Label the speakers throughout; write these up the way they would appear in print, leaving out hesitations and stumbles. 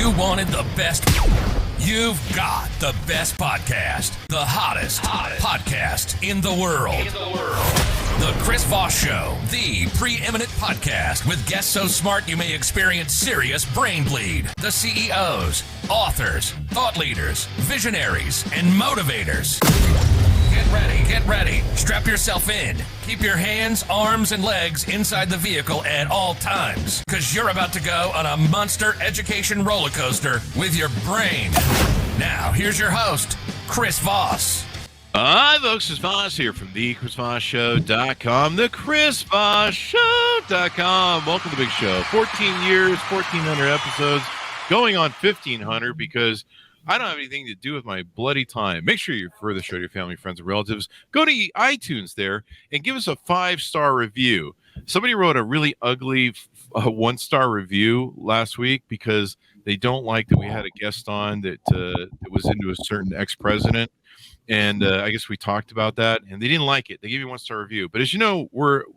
Speaker 1: You wanted the best. You've got the best podcast. The hottest podcast in the world. The Chris Voss Show, the preeminent podcast with guests so smart you may experience serious brain bleed. The CEOs, authors, thought leaders, visionaries, and motivators. Get ready. Strap yourself in. Keep your hands, arms, and legs inside the vehicle at all times, because you're about to go on a monster education roller coaster with your brain. Now, here's your host, Chris Voss.
Speaker 2: Hi, folks. Chris Voss here from the ChrisVossShow.com, the ChrisVossShow.com. Welcome to the big show. 14 years, 1,400 episodes, going on 1,500 because I don't have anything to do with my bloody time. Make sure you refer the show to your family, friends, and relatives. Go to iTunes there and give us a 5-star review. Somebody wrote a really ugly 1-star review last week because they don't like that we had a guest on that was into a certain ex-president. And I guess we talked about that, and they didn't like it. They gave you a 1-star review. But as you know,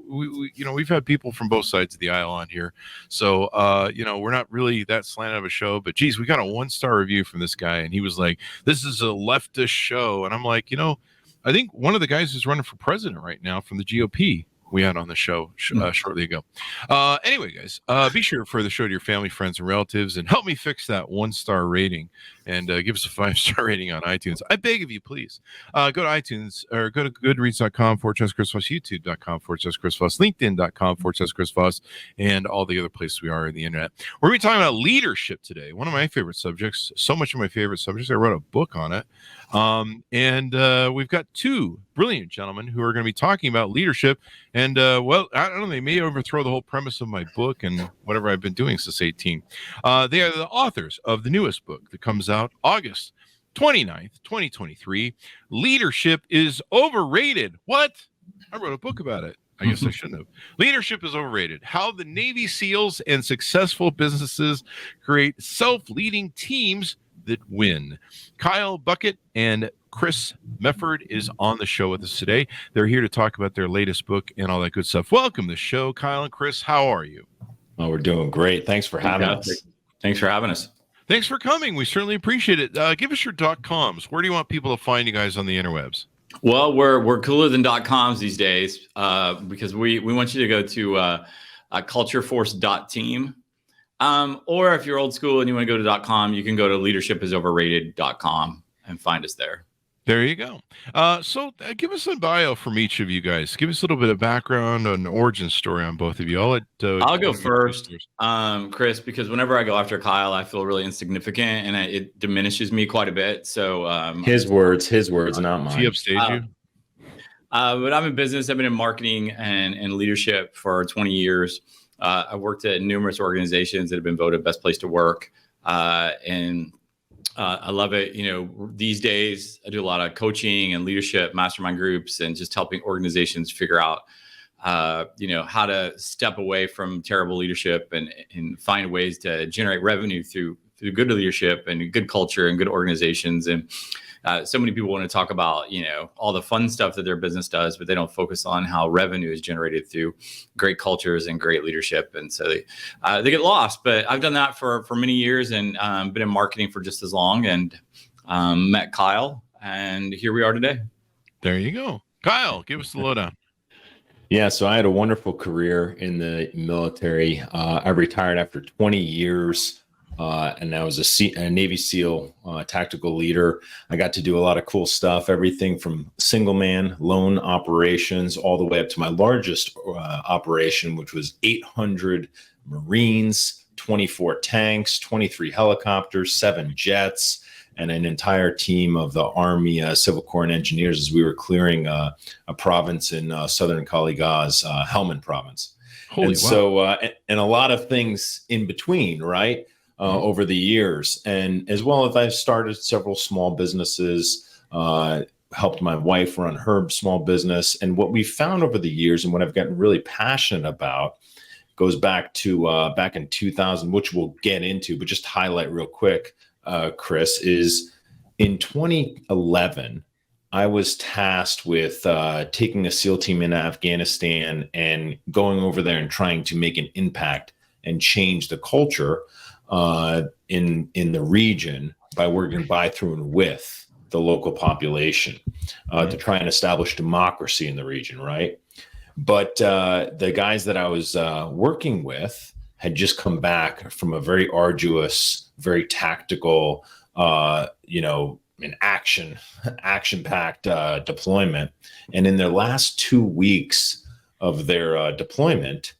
Speaker 2: we've had people from both sides of the aisle on here, so we're not really that slanted of a show. But geez, we got a 1-star review from this guy, and he was like, "This is a leftist show," and I'm like, I think one of the guys who's running for president right now from the GOP. We had on the show shortly ago. Anyway, guys, be sure to refer the show to your family, friends, and relatives, and help me fix that 1-star rating and give us a 5-star rating on iTunes. I beg of you, please. Go to iTunes or go to goodreads.com/Chris Voss, YouTube.com/Chris Voss, LinkedIn.com/Chris Voss, and all the other places we are in the internet. We're going to be talking about leadership today. One of my favorite subjects, so much of my favorite subjects. I wrote a book on it. And we've got two brilliant gentlemen who are going to be talking about leadership. And, I don't know, they may overthrow the whole premise of my book and whatever I've been doing since 18. They are the authors of the newest book that comes out August 29th, 2023. Leadership is Overrated. What? I wrote a book about it. I guess I shouldn't have. Leadership is Overrated. How the Navy SEALs and successful businesses create self-leading teams that win. Kyle Buckett and Chris Mefford is on the show with us today. They're here to talk about their latest book and all that good stuff. Welcome to the show, Kyle and Chris. How are you?
Speaker 3: Oh, we're doing great. Thanks for having us.
Speaker 4: Thanks for having us.
Speaker 2: Thanks for coming. We certainly appreciate it. Give us your .coms. Where do you want people to find you guys on the interwebs?
Speaker 4: Well, we're cooler than .coms these days because we want you to go to cultureforce.team. Or if you're old school and you want to go to .com, you can go to leadershipisoverrated.com and find us there.
Speaker 2: There you go. So give us a bio from each of you guys. Give us a little bit of background and origin story on both of you. I'll
Speaker 4: go first, Chris, because whenever I go after Kyle, I feel really insignificant and it diminishes me quite a bit. So
Speaker 3: his words, not mine.
Speaker 2: He upstaged you?
Speaker 4: But I'm in business. I've been in marketing and leadership for 20 years. I worked at numerous organizations that have been voted best place to work. And I love it. These days I do a lot of coaching and leadership mastermind groups and just helping organizations figure out, how to step away from terrible leadership and find ways to generate revenue through good leadership and good culture and good organizations. And so many people want to talk about, all the fun stuff that their business does, but they don't focus on how revenue is generated through great cultures and great leadership. And so they get lost. But I've done that for many years and been in marketing for just as long and met Kyle. And here we are today.
Speaker 2: There you go. Kyle, give us the lowdown.
Speaker 3: Yeah, so I had a wonderful career in the military. I retired after 20 years. And I was a Navy SEAL tactical leader. I got to do a lot of cool stuff, everything from single man loan operations all the way up to my largest operation, which was 800 Marines, 24 tanks, 23 helicopters, 7 jets, and an entire team of the Army Civil Corps and engineers as we were clearing a province in southern Kaligaz, Helmand province.
Speaker 2: Holy wow.
Speaker 3: So, and a lot of things in between, right? Over the years. And as well as I've started several small businesses, helped my wife run her small business. And what we found over the years and what I've gotten really passionate about goes back to back in 2000, which we'll get into, but just highlight real quick, Chris, is in 2011, I was tasked with taking a SEAL team into Afghanistan and going over there and trying to make an impact and change the culture in the region by working by, through, and with the local population to try and establish democracy in the region, right? But the guys that I was working with had just come back from a very arduous, very tactical, an action-packed deployment. And in their last 2 weeks of their deployment,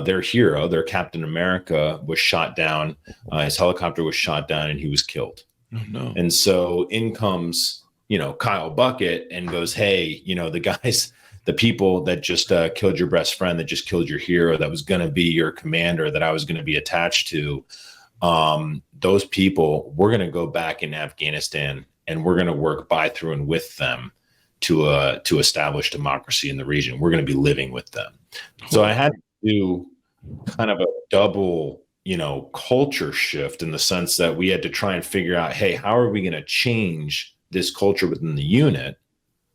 Speaker 3: their hero, their Captain America, was shot down. His helicopter was shot down, and he was killed.
Speaker 2: Oh, no.
Speaker 3: And so in comes, Kyle Buckett and goes, hey, the people that just killed your best friend, that just killed your hero, that was going to be your commander, that I was going to be attached to, those people, we're going to go back in Afghanistan and we're going to work by, through, and with them to establish democracy in the region. We're going to be living with them. So I had to do kind of a double, culture shift, in the sense that we had to try and figure out, hey, how are we going to change this culture within the unit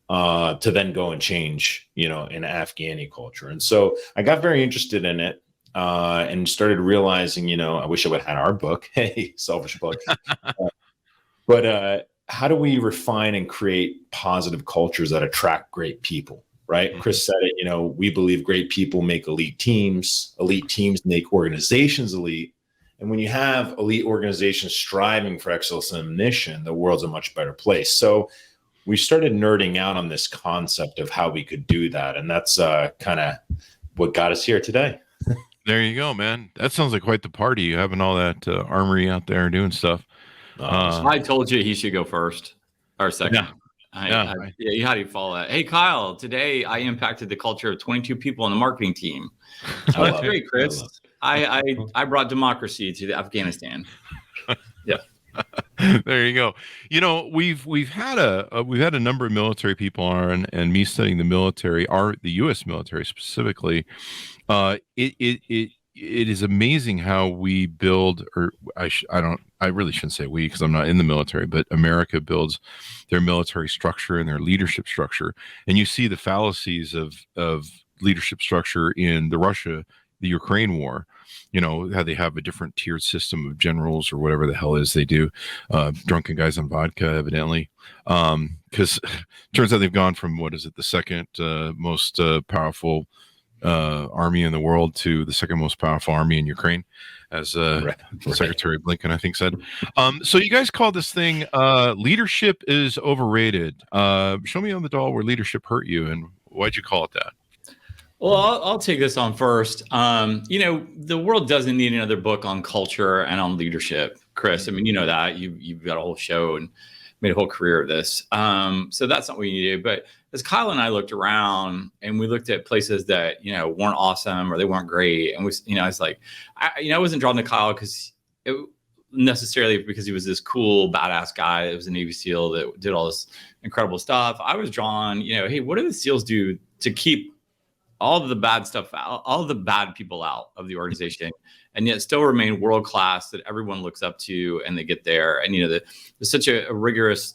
Speaker 3: to then go and change, an Afghani culture. And so I got very interested in it and started realizing, I wish I would have had our book. Hey, selfish book. But how do we refine and create positive cultures that attract great people? Right. Mm-hmm. Chris said it, we believe great people make elite teams make organizations elite. And when you have elite organizations striving for excellence in mission, the world's a much better place. So we started nerding out on this concept of how we could do that. And that's kind of what got us here today.
Speaker 2: There you go, man. That sounds like quite the party. You having all that armory out there doing stuff.
Speaker 4: I told you he should go first or second.
Speaker 2: Yeah.
Speaker 4: Yeah, how do you follow that? Hey, Kyle, today I impacted the culture of 22 people on the marketing team. Oh, that's great, Chris. I brought democracy to Afghanistan. Yeah.
Speaker 2: There you go. We've had a number of military people on, and me studying the military, the U.S. military specifically. It is amazing how we build, or I really shouldn't say we, because I'm not in the military, but America builds their military structure and their leadership structure. And you see the fallacies of leadership structure in the Ukraine war, how they have a different tiered system of generals or whatever the hell is they do, drunken guys on vodka, evidently. Because turns out they've gone from, the second most powerful army in the world to the second most powerful army in Ukraine, as Secretary Blinken, I think, said. So you guys call this thing leadership is overrated. Show me on the doll where leadership hurt you, and why'd you call it that?
Speaker 4: Well, I'll take this on first. The world doesn't need another book on culture and on leadership, Chris. I mean, you know that. You've got a whole show and made a whole career of this. So that's not what you need to do. But as Kyle and I looked around and we looked at places that, weren't awesome or they weren't great. And I was like, I wasn't drawn to Kyle necessarily because he was this cool, badass guy that was a Navy SEAL that did all this incredible stuff. I was drawn, hey, what do the SEALs do to keep all of the bad stuff out, all of the bad people out of the organization, and yet still remain world-class that everyone looks up to and they get there. And, there's such a rigorous,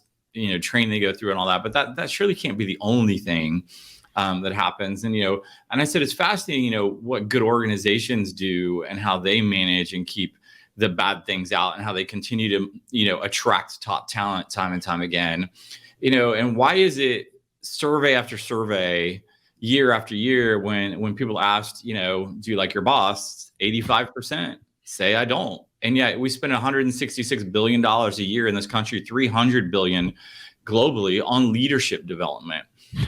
Speaker 4: training they go through and all that, but that surely can't be the only thing that happens. And, and I said, it's fascinating, what good organizations do and how they manage and keep the bad things out and how they continue to, attract top talent time and time again, and why is it survey after survey, year after year, when people asked, do you like your boss? 85% say I don't. And yet we spend $166 billion a year in this country, $300 billion globally on leadership development.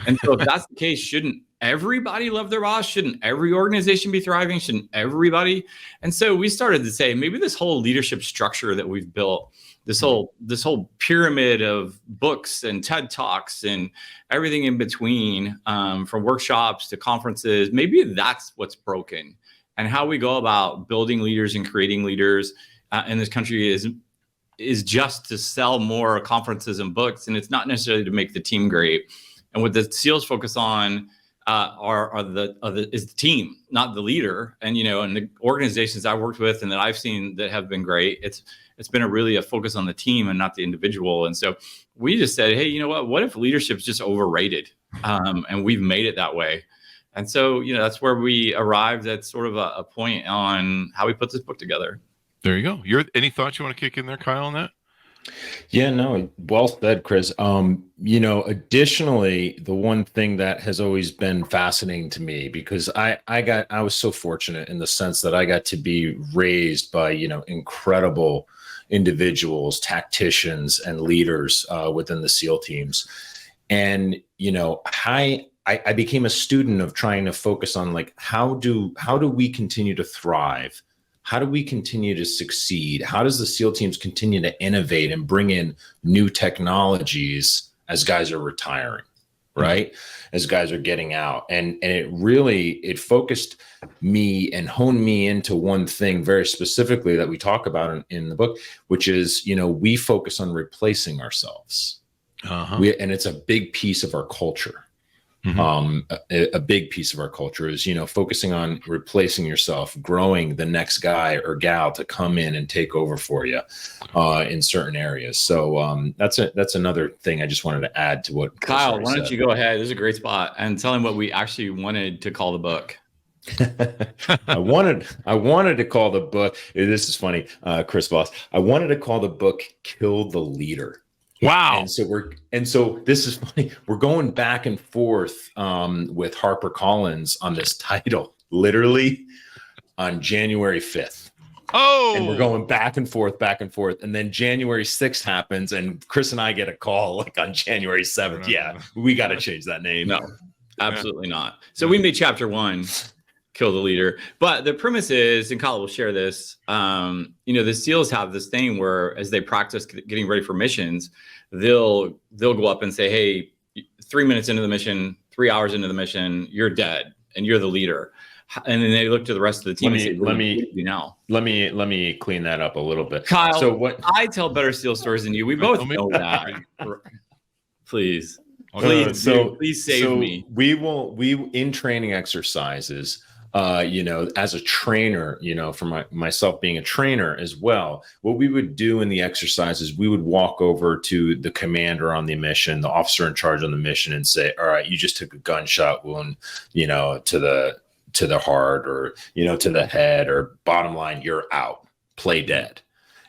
Speaker 4: And so if that's the case, shouldn't everybody love their boss? Shouldn't every organization be thriving? Shouldn't everybody? And so we started to say, maybe this whole leadership structure that we've built, this whole pyramid of books and TED Talks and everything in between, from workshops to conferences, maybe that's what's broken. And how we go about building leaders and creating leaders in this country is just to sell more conferences and books, and it's not necessarily to make the team great. And what the SEALs focus on is the team, not the leader. And and the organizations I worked with and that I've seen that have been great, it's been a focus on the team and not the individual. And so we just said, hey, you know what if leadership is just overrated? And we've made it that way. And so, that's where we arrived at sort of a point on how we put this book together.
Speaker 2: There you go. Any thoughts you want to kick in there, Kyle, on that?
Speaker 3: Yeah, no, well said, Chris. Additionally, the one thing that has always been fascinating to me, because I was so fortunate in the sense that I got to be raised by, incredible individuals, tacticians, and leaders within the SEAL teams. And, I became a student of trying to focus on like, how do we continue to thrive? How do we continue to succeed? How does the SEAL teams continue to innovate and bring in new technologies as guys are retiring, right? As guys are getting out. And it focused me and honed me into one thing very specifically that we talk about in the book, which is, we focus on replacing ourselves. And it's a big piece of our culture. A big piece of our culture is, focusing on replacing yourself, growing the next guy or gal to come in and take over for you in certain areas. So that's another thing I just wanted to add to what
Speaker 4: Kyle, why don't you go ahead? This is a great spot and tell him what we actually wanted to call the book.
Speaker 3: I wanted to call the book. This is funny, Chris Voss. I wanted to call the book "Kill the Leader."
Speaker 2: Wow.
Speaker 3: And so this is funny. We're going back and forth with HarperCollins on this title, literally on January 5th.
Speaker 2: Oh,
Speaker 3: and we're going back and forth. And then January 6th happens and Chris and I get a call like on January 7th. Yeah, we got to change that name.
Speaker 4: No, absolutely not. So we made chapter 1, Kill the Leader. But the premise is, and Kyle will share this, the SEALs have this thing where as they practice getting ready for missions, they'll go up and say, hey, 3 minutes into the mission, 3 hours into the mission, you're dead and you're the leader. And then they look to the rest of the team and say, let
Speaker 3: me clean that up a little bit.
Speaker 4: Kyle, so what I tell better SEAL stories than you. We both know that. Please save me.
Speaker 3: We in training exercises, as a trainer, for myself being a trainer as well, what we would do in the exercises, we would walk over to the commander on the mission, the officer in charge on the mission, and say, all right, you just took a gunshot wound, to the heart or, to the head, or bottom line, you're out, play dead.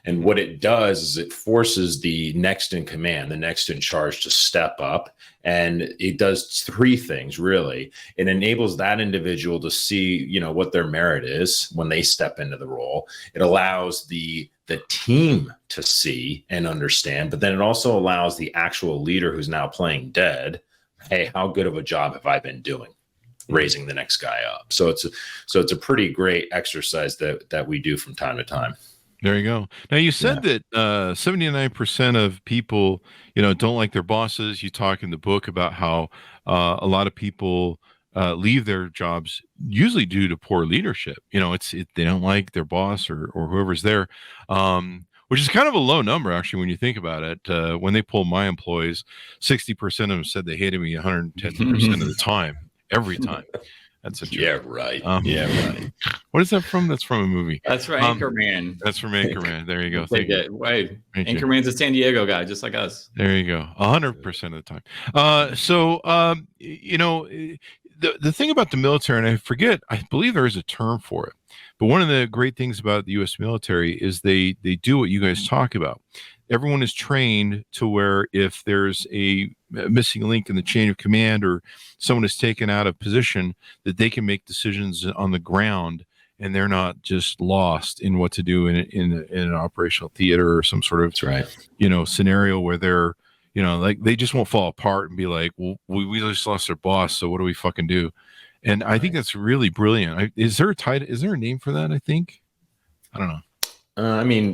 Speaker 3: And what it does is it forces the next in command, the next in charge, to step up. And it does 3 things, really. It enables that individual to see, what their merit is when they step into the role. It allows the team to see and understand, but then it also allows the actual leader who's now playing dead, hey, how good of a job have I been doing raising the next guy up? So it's a pretty great exercise that we do from time to time.
Speaker 2: There you go. Now you said that 79% of people, don't like their bosses. You talk in the book about how a lot of people leave their jobs usually due to poor leadership. They don't like their boss or whoever's there, which is kind of a low number actually when you think about it. When they polled my employees, 60% of them said they hated me 110% of the time, every time. That's a joke.
Speaker 3: Yeah, right. Right.
Speaker 2: What is that from? That's from a movie.
Speaker 4: That's from Anchorman.
Speaker 2: That's from Anchorman. There you go.
Speaker 4: Thank you. Wait, Anchorman's a San Diego guy, just like us.
Speaker 2: There you go. 100% of the time. The thing about the military, and I believe there is a term for it, but one of the great things about the U.S. military is they do what you guys talk about. Everyone is trained to where if there's a missing link in the chain of command or someone is taken out of position, that they can make decisions on the ground and they're not just lost in what to do in an operational theater or some sort of scenario where they're like they just won't fall apart and be like, well, we just lost our boss, so what do we fucking do? And I think that's really brilliant. Is there a name for that? I think I don't know.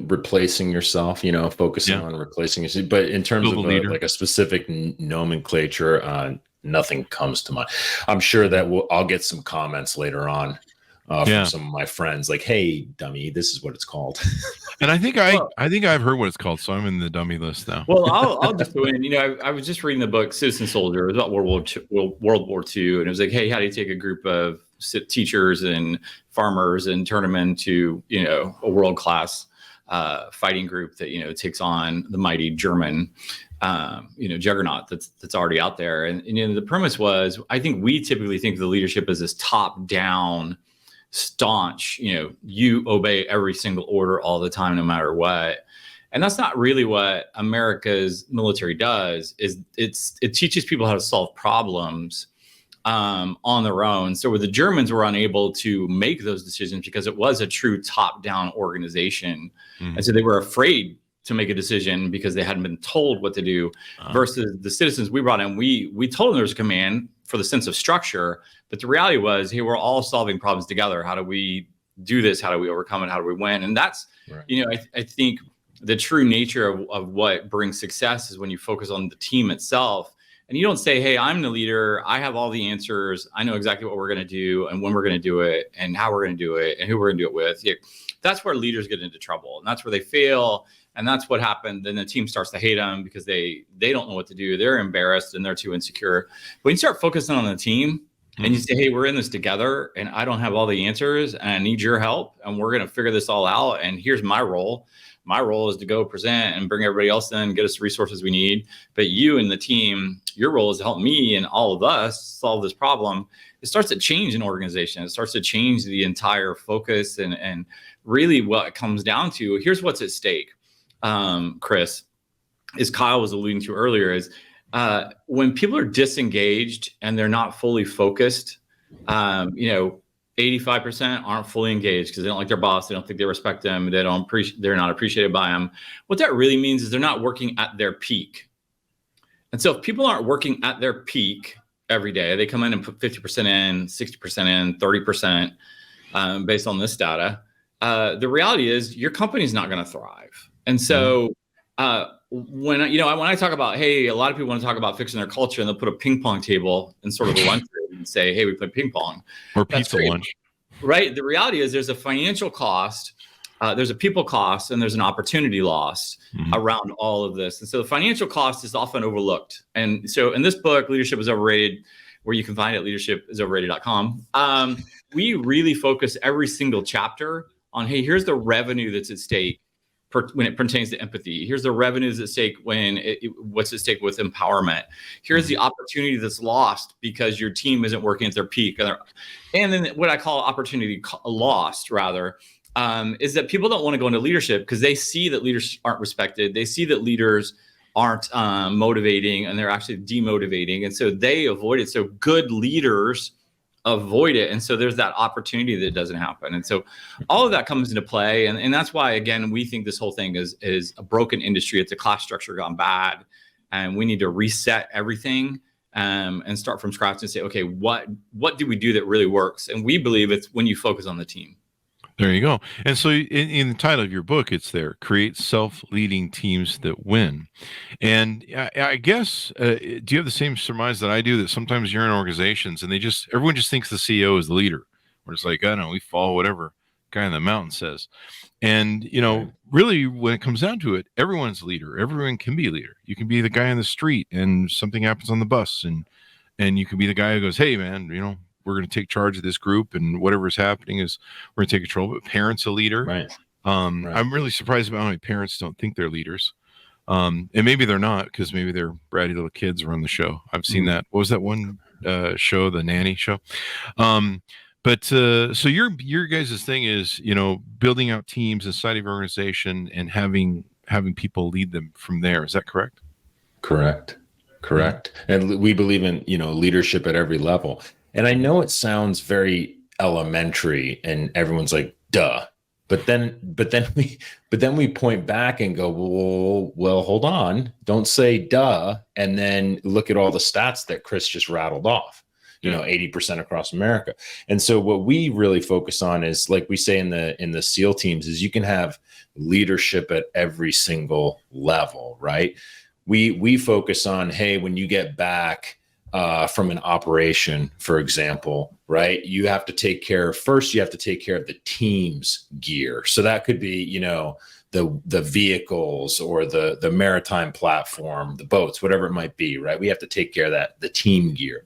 Speaker 3: Replacing yourself, focusing on replacing yourself. But in terms of like a specific nomenclature, nothing comes to mind. I'm sure that I'll get some comments later on from some of my friends like, hey, dummy, this is what it's called.
Speaker 2: And I think I've heard what it's called, so I'm in the dummy list now.
Speaker 4: Well, I'll just go in. I was just reading the book Citizen Soldier. It was about World War II, and it was like, hey, how do you take a group of teachers and farmers and turn them into a world-class fighting group that takes on the mighty German juggernaut that's already out there. And the premise was, I think we typically think of the leadership as this top-down staunch, you obey every single order all the time, no matter what. And that's not really what America's military does. It teaches people how to solve problems on their own. So where the Germans were unable to make those decisions because it was a true top-down organization. Mm-hmm. And so they were afraid to make a decision because they hadn't been told what to do, versus the citizens we brought in. We told them there was a command for the sense of structure, but the reality was, hey, we're all solving problems together. How do we do this? How do we overcome it? How do we win? And that's, right. I think the true nature of what brings success is when you focus on the team itself. And you don't say, hey, I'm the leader. I have all the answers. I know exactly what we're going to do and when we're going to do it and how we're going to do it and who we're going to do it with. That's where leaders get into trouble. And that's where they fail. And that's what happened. Then the team starts to hate them because they don't know what to do. They're embarrassed and they're too insecure. When you start focusing on the team and you say, hey, we're in this together and I don't have all the answers and I need your help and we're going to figure this all out. And here's my role. My role is to go present and bring everybody else in, get us the resources we need. But you and the team, your role is to help me and all of us solve this problem. It starts to change an organization. It starts to change the entire focus and really what it comes down to. Here's what's at stake, Chris, as Kyle was alluding to earlier, is when people are disengaged and they're not fully focused, 85% aren't fully engaged because they don't like their boss. They don't think they respect them. They're not appreciated by them. What that really means is they're not working at their peak. And so if people aren't working at their peak every day, they come in and put 50% in, 60% in, 30% based on this data. The reality is your company's not going to thrive. And so when I talk about, hey, a lot of people want to talk about fixing their culture and they'll put a ping pong table in sort of a lunch room and say, hey, we play ping pong.
Speaker 2: Or pizza lunch.
Speaker 4: Right. The reality is there's a financial cost, there's a people cost, and there's an opportunity loss around all of this. And so the financial cost is often overlooked. And so in this book, Leadership is Overrated, where you can find it at leadershipisoverrated.com, we really focus every single chapter on, hey, here's the revenue that's at stake when it pertains to empathy. Here's the revenues at stake what's at stake with empowerment. Here's the opportunity that's lost because your team isn't working at their peak. And then what I call opportunity lost, rather, is that people don't want to go into leadership because they see that leaders aren't respected. They see that leaders aren't motivating and they're actually demotivating. And so they avoid it. So good leaders avoid it. And so there's that opportunity that doesn't happen. And so all of that comes into play. And that's why, again, we think this whole thing is a broken industry. It's a class structure gone bad. And we need to reset everything and start from scratch and say, okay, what do we do that really works? And we believe it's when you focus on the team.
Speaker 2: There you go. And so in the title of your book, it's there, Create Self-Leading Teams That Win. And I guess, do you have the same surmise that I do, that sometimes you're in organizations and everyone just thinks the CEO is the leader? We're just like, I don't know, we follow whatever guy on the mountain says. And, really when it comes down to it, everyone's a leader. Everyone can be a leader. You can be the guy on the street and something happens on the bus and you can be the guy who goes, hey man, we're going to take charge of this group and whatever is happening is we're going to take control. But parents a leader. Right. I'm really surprised about how many parents don't think they're leaders. And maybe they're not because maybe they're bratty little kids run the show. I've seen that. What was that one show, the nanny show? But so your guys' thing is, building out teams inside of your organization and having people lead them from there. Is that correct?
Speaker 3: Correct. And we believe in, leadership at every level. And I know it sounds very elementary and everyone's like, duh. But then we point back and go, well, hold on. Don't say duh. And then look at all the stats that Chris just rattled off, 80% across America. And so what we really focus on is, like we say in the SEAL teams, is you can have leadership at every single level, right? We focus on, hey, when you get back from an operation, for example, right? You have to take care of the team's gear. So that could be, the vehicles or the maritime platform, the boats, whatever it might be, right? We have to take care of the team gear.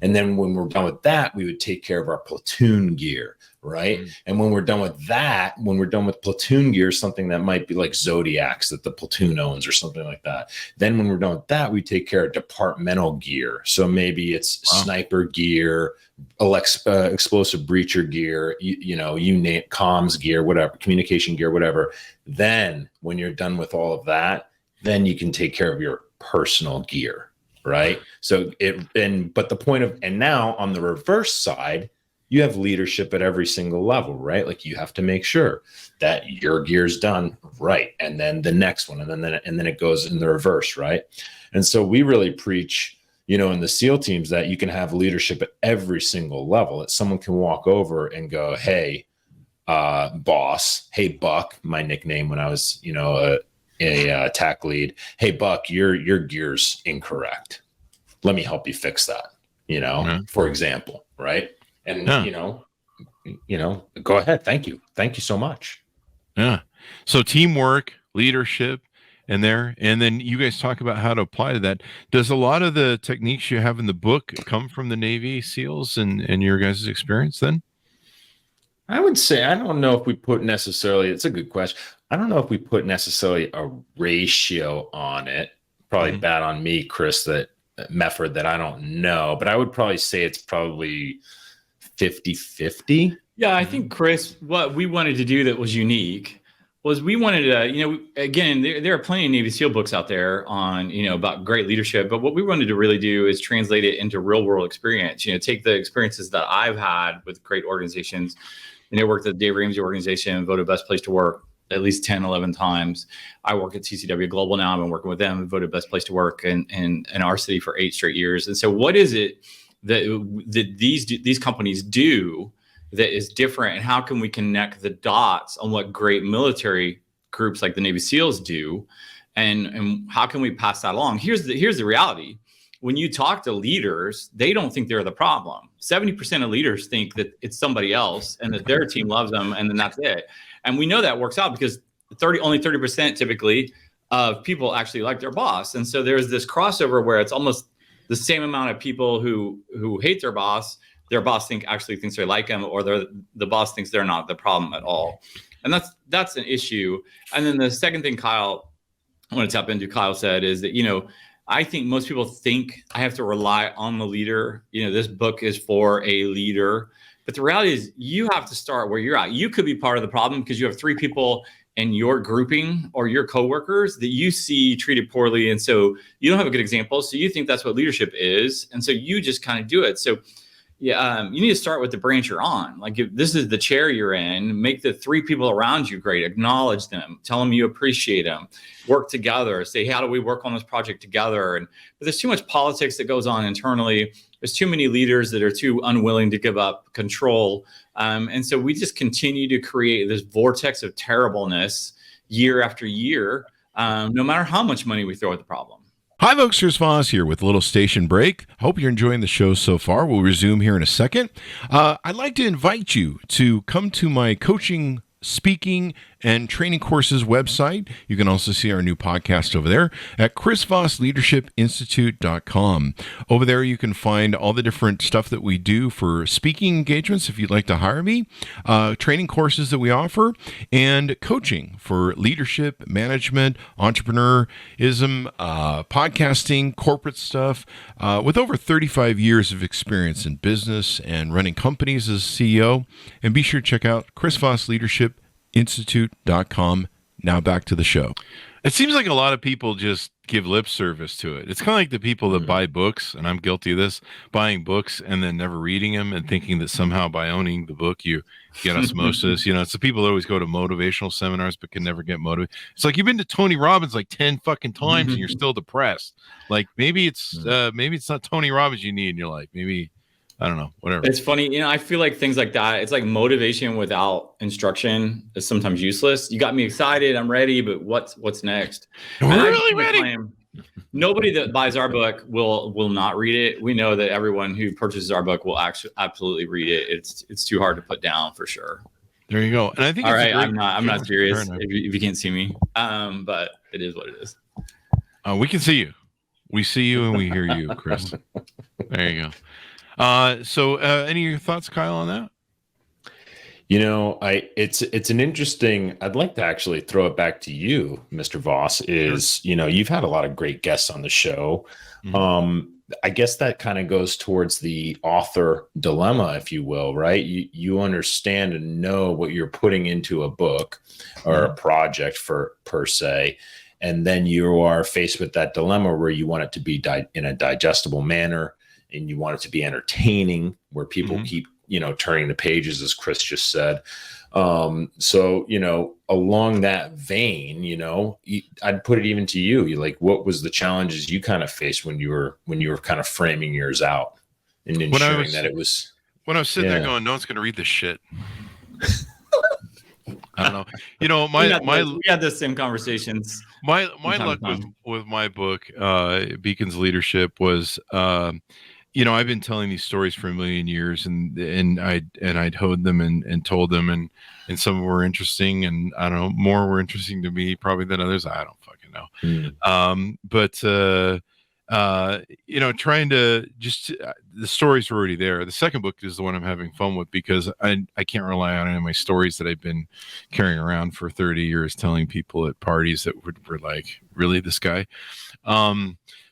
Speaker 3: And then when we're done with that, we would take care of our platoon gear, right? And when we're done with that, when we're done with platoon gear, something that might be like Zodiacs that the platoon owns or something like that. Then when we're done with that, we take care of departmental gear. So maybe it's sniper gear, explosive breacher gear, you name comms gear, whatever, communication gear, whatever. Then when you're done with all of that, then you can take care of your personal gear, right? So but the point of, and now on the reverse side, you have leadership at every single level, right? Like you have to make sure that your gear's done right, and then the next one, and then it goes in the reverse, right? And so we really preach, in the SEAL teams, that you can have leadership at every single level. That someone can walk over and go, "Hey, boss. Hey, Buck." My nickname when I was, a TAC lead. "Hey, Buck, your gear's incorrect. Let me help you fix that." For example, right? And, go ahead. Thank you. Thank you so much.
Speaker 2: Yeah. So teamwork, leadership, and then you guys talk about how to apply to that. Does a lot of the techniques you have in the book come from the Navy SEALs and your guys' experience then?
Speaker 3: I would say, I don't know if we put necessarily, it's a good question. I don't know if we put necessarily a ratio on it. Probably bad on me, Chris, that Mefford, that I don't know, but I would probably say it's probably 50-50.
Speaker 4: Yeah, I think, Chris, what we wanted to do that was unique was we wanted to, again, there are plenty of Navy SEAL books out there on, about great leadership. But what we wanted to really do is translate it into real world experience, take the experiences that I've had with great organizations. I worked at the Dave Ramsey organization, voted best place to work at least 10, 11 times. I work at TCW Global now. I've been working with them, voted best place to work in our city for 8 straight years. And so what is it that these companies do that is different, and how can we connect the dots on what great military groups like the Navy SEALs do, and how can we pass that along? Here's the reality. When you talk to leaders, they don't think they're the problem. 70% of leaders think that it's somebody else and that their team loves them, and then that's it. And we know that works out because only 30% typically of people actually like their boss. And so there's this crossover where it's almost the same amount of people who hate their boss actually thinks they like him, or the boss thinks they're not the problem at all. And that's an issue. And then the second thing I want to tap into, Kyle said, is that, I think most people think I have to rely on the leader. This book is for a leader, but the reality is you have to start where you're at. You could be part of the problem because you have 3 people in your grouping or your coworkers that you see treated poorly. And so you don't have a good example. So you think that's what leadership is. And so you just kind of do it. So you need to start with the branch you're on. Like, if this is the chair you're in, make the 3 people around you great, acknowledge them, tell them you appreciate them, work together, say, how do we work on this project together? But there's too much politics that goes on internally. There's too many leaders that are too unwilling to give up control. And so we just continue to create this vortex of terribleness year after year, no matter how much money we throw at the problem.
Speaker 1: Hi, folks. Chris Voss here with a little station break. Hope you're enjoying the show so far. We'll resume here in a second. I'd like to invite you to come to my coaching, speaking, and training courses website. You can also see our new podcast over there at chrisvossleadershipinstitute.com. Over there, you can find all the different stuff that we do for speaking engagements if you'd like to hire me, training courses that we offer, and coaching for leadership, management, entrepreneurism, podcasting, corporate stuff. With over 35 years of experience in business and running companies as CEO. And be sure to check out chrisvossleadershipinstitute.com. Now back to the show.
Speaker 2: It seems like a lot of people just give lip service to it. It's kind of like the people that buy books, and I'm guilty of this, buying books and then never reading them and thinking that somehow by owning the book you get osmosis. It's the people that always go to motivational seminars but can never get motivated. It's like you've been to Tony Robbins like 10 fucking times and you're still depressed. Like maybe it's not Tony Robbins you need in your life. Maybe, I don't know, whatever.
Speaker 4: It's funny, I feel like things like that, it's like motivation without instruction is sometimes useless. You got me excited, I'm ready, but what's next?
Speaker 2: We're really ready.
Speaker 4: Nobody that buys our book will not read it. We know that everyone who purchases our book will actually absolutely read it. It's too hard to put down for sure.
Speaker 2: There you go. And I think
Speaker 4: all right, I'm not serious if you can't see me. But it is what it is.
Speaker 2: We can see you. We see you and we hear you, Chris. There you go. So any of your thoughts, Kyle, on that?
Speaker 3: It's an interesting. I'd like to actually throw it back to you, Mr. Voss. You've had a lot of great guests on the show. Mm-hmm. I guess that kind of goes towards the author dilemma, if you will, right? You understand and know what you're putting into a book or a project per se, and then you are faced with that dilemma where you want it to be in a digestible manner, and you want it to be entertaining, where people keep turning the pages, as Chris just said. So, along that vein, I'd put it even to you, what was the challenges you kind of faced when you were kind of framing yours out and ensuring that it was,
Speaker 2: when I was sitting there going, no one's going to read this shit. I don't know. We
Speaker 4: had the same conversations.
Speaker 2: My luck with my book, Beacon's Leadership, was, I've been telling these stories for a million years, and I'd hoed them and told them, and some were interesting, and I don't know, more were interesting to me probably than others. I don't fucking know. But trying to just the stories were already there. The second book is the one I'm having fun with, because I can't rely on any of my stories that I've been carrying around for 30 years, telling people at parties that were like, really, this guy?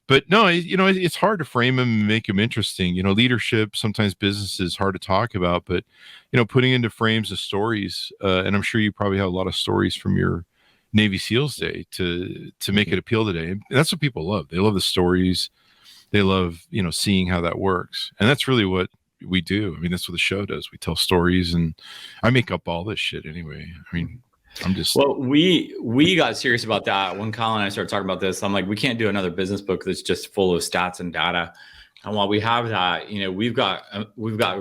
Speaker 2: But no, it's hard to frame him and make him interesting. Leadership, sometimes business is hard to talk about, but, putting into frames of stories, and I'm sure you probably have a lot of stories from your Navy SEALs day to make it appeal today. And that's what people love. They love the stories. They love, seeing how that works. And that's really what we do. I mean, that's what the show does. We tell stories, and I make up all this shit anyway. I mean,
Speaker 4: we got serious about that when Kyle and I started talking about this. I'm like, we can't do another business book that's just full of stats and data. And while we have that, we've got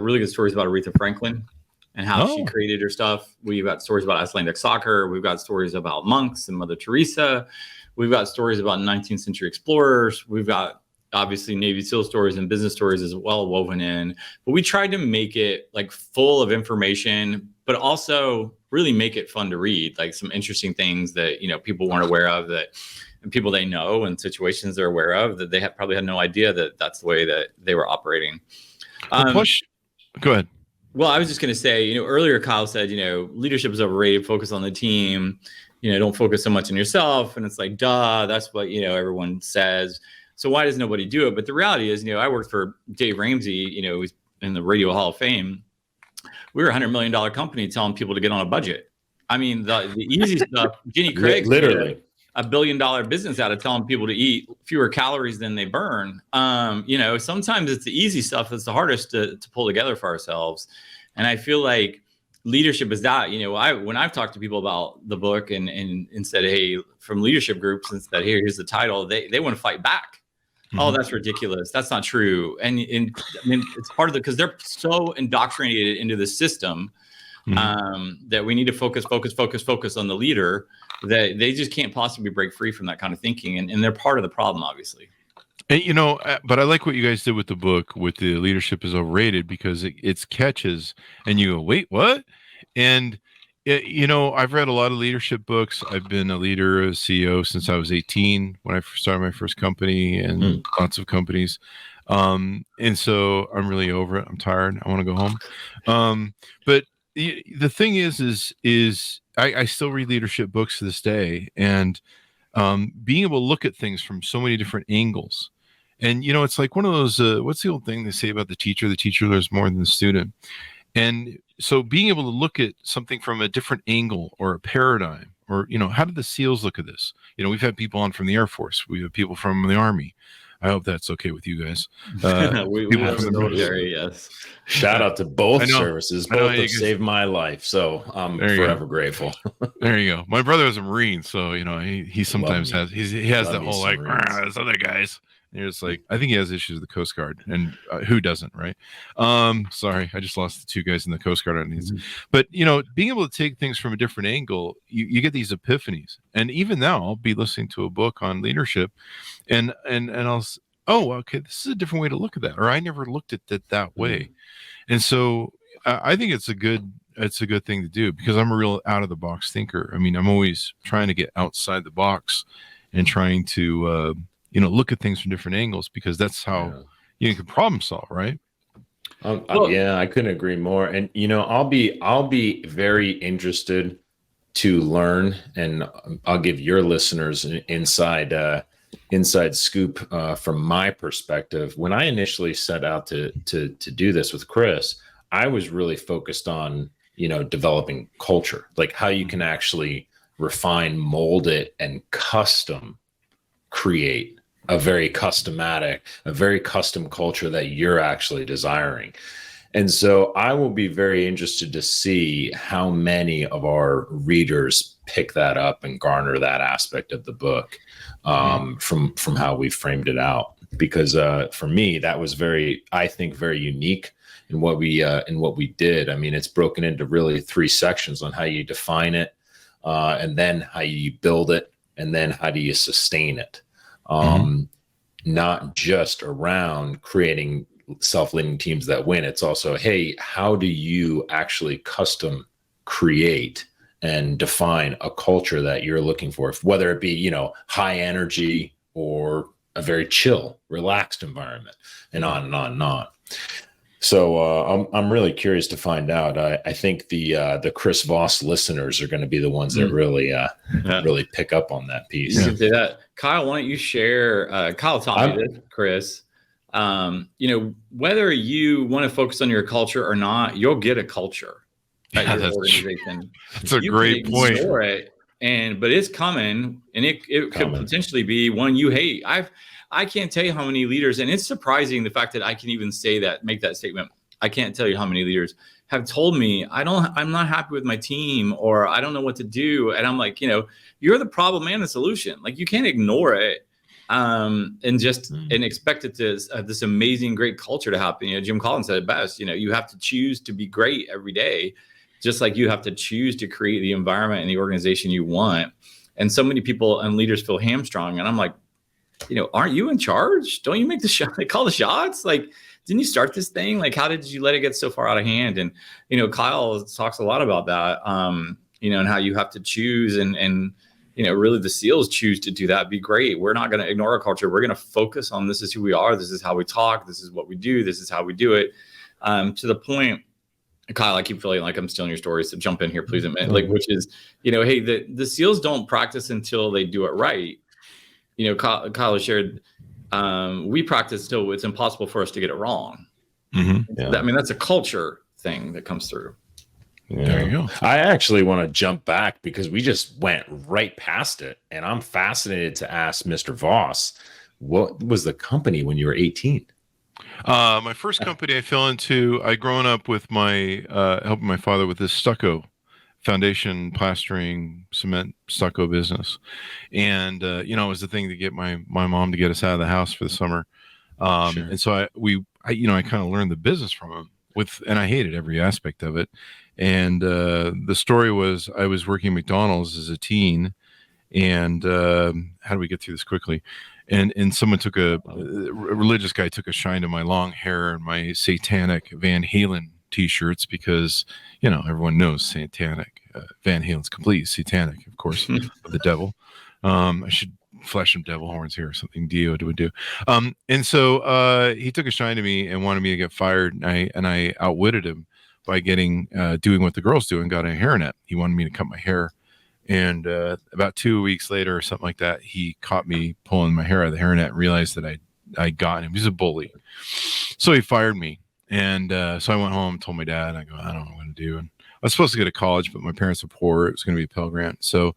Speaker 4: really good stories about Aretha Franklin and how she created her stuff. We've got stories about Icelandic soccer. We've got stories about monks and Mother Teresa. We've got stories about 19th century explorers. We've got obviously Navy SEAL stories and business stories as well woven in. But we tried to make it like full of information, but also really make it fun to read, like some interesting things that, people weren't aware of, and people they know, and situations they're aware of that they probably had no idea that that's the way that they were operating.
Speaker 2: Go ahead.
Speaker 4: Well, I was just going to say, earlier Kyle said, leadership is overrated, focus on the team, don't focus so much on yourself. And it's like, duh, that's what, everyone says. So why does nobody do it? But the reality is, I worked for Dave Ramsey, who's in the Radio Hall of Fame. We were a $100 million company telling people to get on a budget. I mean, the easy stuff, Jenny Craig
Speaker 3: literally
Speaker 4: $1 billion business out of telling people to eat fewer calories than they burn. Sometimes it's the easy stuff that's the hardest to pull together for ourselves. And I feel like leadership is that, when I've talked to people about the book and said, hey, from leadership groups, and said, here's the title, they want to fight back. Mm-hmm. Oh, that's ridiculous. That's not true. And I mean, it's part of because they're so indoctrinated into the system that we need to focus on the leader, that they just can't possibly break free from that kind of thinking. And they're part of the problem, obviously.
Speaker 2: And, but I like what you guys did with the book, with the leadership is overrated, because it's catches and you go, wait, what? And, I've read a lot of leadership books. I've been a leader, a CEO since I was 18 when I started my first company, and lots of companies. And so I'm really over it. I'm tired. I want to go home. But the thing is I still read leadership books to this day, and being able to look at things from so many different angles. And, it's like one of those, what's the old thing they say about the teacher? The teacher learns more than the student. And so being able to look at something from a different angle or a paradigm, or, how did the SEALs look at this? We've had people on from the Air Force. We have people from the Army. I hope that's okay with you guys.
Speaker 4: We have the military, yes.
Speaker 3: Shout out to both services. Both have saved my life. So I'm forever grateful.
Speaker 2: There you go. My brother was a Marine. So, he sometimes has that whole like, those other guys. And you're just like, I think he has issues with the Coast Guard, and who doesn't, right? Sorry, I just lost the two guys in the Coast Guard. But, being able to take things from a different angle, you get these epiphanies. And even now I'll be listening to a book on leadership and I'll, okay, this is a different way to look at that. Or I never looked at it that way. And so I think it's a good thing to do, because I'm a real out of the box thinker. I mean, I'm always trying to get outside the box and trying to, look at things from different angles, because that's how you can problem solve, right?
Speaker 3: Yeah, I couldn't agree more. And I'll be very interested to learn, and I'll give your listeners an inside scoop from my perspective. When I initially set out to do this with Chris, I was really focused on developing culture, like how you can actually refine, mold it, and custom create a very custom culture that you're actually desiring. And so I will be very interested to see how many of our readers pick that up and garner that aspect of the book from how we framed it out. Because for me, that was I think very unique in what we did. I mean, it's broken into really 3 sections on how you define it, and then how you build it, and then how do you sustain it. Not just around creating self-leading teams that win. It's also, hey, how do you actually custom create and define a culture that you're looking for, whether it be, high energy or a very chill, relaxed environment, and on and on and on. So I'm really curious to find out. I think the Chris Voss listeners are going to be the ones that really pick up on that piece.
Speaker 4: You can say that. Kyle, why don't you share? Kyle taught me this, Chris. Whether you want to focus on your culture or not, you'll get a culture at your organization.
Speaker 2: That's a great point.
Speaker 4: But it's coming, and it could potentially be one you hate. I can't tell you how many leaders, and it's surprising the fact that I can even make that statement. I can't tell you how many leaders have told me, I'm not happy with my team, or I don't know what to do. And I'm like, you're the problem and the solution. Like, you can't ignore it and expect it to this amazing, great culture to happen. Jim Collins said it best, you have to choose to be great every day, just like you have to choose to create the environment and the organization you want. And so many people and leaders feel hamstrung. And I'm like, aren't you in charge? Don't you make the shot? Call the shots? Like, didn't you start this thing? Like, how did you let it get so far out of hand? And, Kyle talks a lot about that, and how you have to choose and really the SEALs choose to do that. Be great. We're not going to ignore our culture. We're going to focus on, this is who we are. This is how we talk. This is what we do. This is how we do it. To the point, Kyle, I keep feeling like I'm stealing your story, so jump in here, please admit, which is, hey, the SEALs don't practice until they do it right. Kyle shared, we practice till it's impossible for us to get it wrong. Yeah. I mean, that's a culture thing that comes through.
Speaker 3: Yeah. There you go. I actually want to jump back because we just went right past it. And I'm fascinated to ask Mr. Voss, what was the company when you were 18?
Speaker 2: My first company I fell into, I grown up with helping my father with his stucco foundation, plastering, cement, stucco business. And, it was the thing to get my mom to get us out of the house for the summer. Sure. And so I kind of learned the business from him and I hated every aspect of it. And the story was, I was working at McDonald's as a teen, and how do we get through this quickly? And someone a religious guy took a shine to my long hair and my satanic Van Halen t-shirts, because everyone knows satanic. Van Halen's completely satanic, of course, of the devil. I should flash some devil horns here or something Dio would do. And so he took a shine to me and wanted me to get fired, and I outwitted him by doing what the girls do and got a hairnet. He wanted me to cut my hair. And about 2 weeks later or something like that, he caught me pulling my hair out of the hairnet and realized that I got him. He's a bully. So he fired me. And so I went home and told my dad, I don't know what I'm going to do. And I was supposed to go to college, but my parents were poor. It was going to be a Pell Grant. So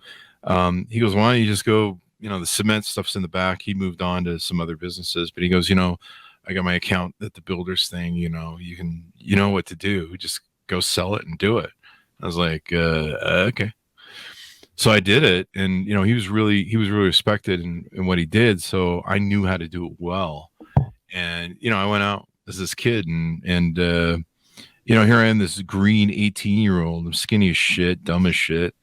Speaker 2: he goes, why don't you just go, the cement stuff's in the back. He moved on to some other businesses, but he goes, I got my account at the builders thing, you know what to do. Just go sell it and do it. I was like, okay. So I did it, and he was really respected in what he did. So I knew how to do it well. And I went out as this kid, and here I am, this green 18-year-old, I'm skinny as shit, dumb as shit.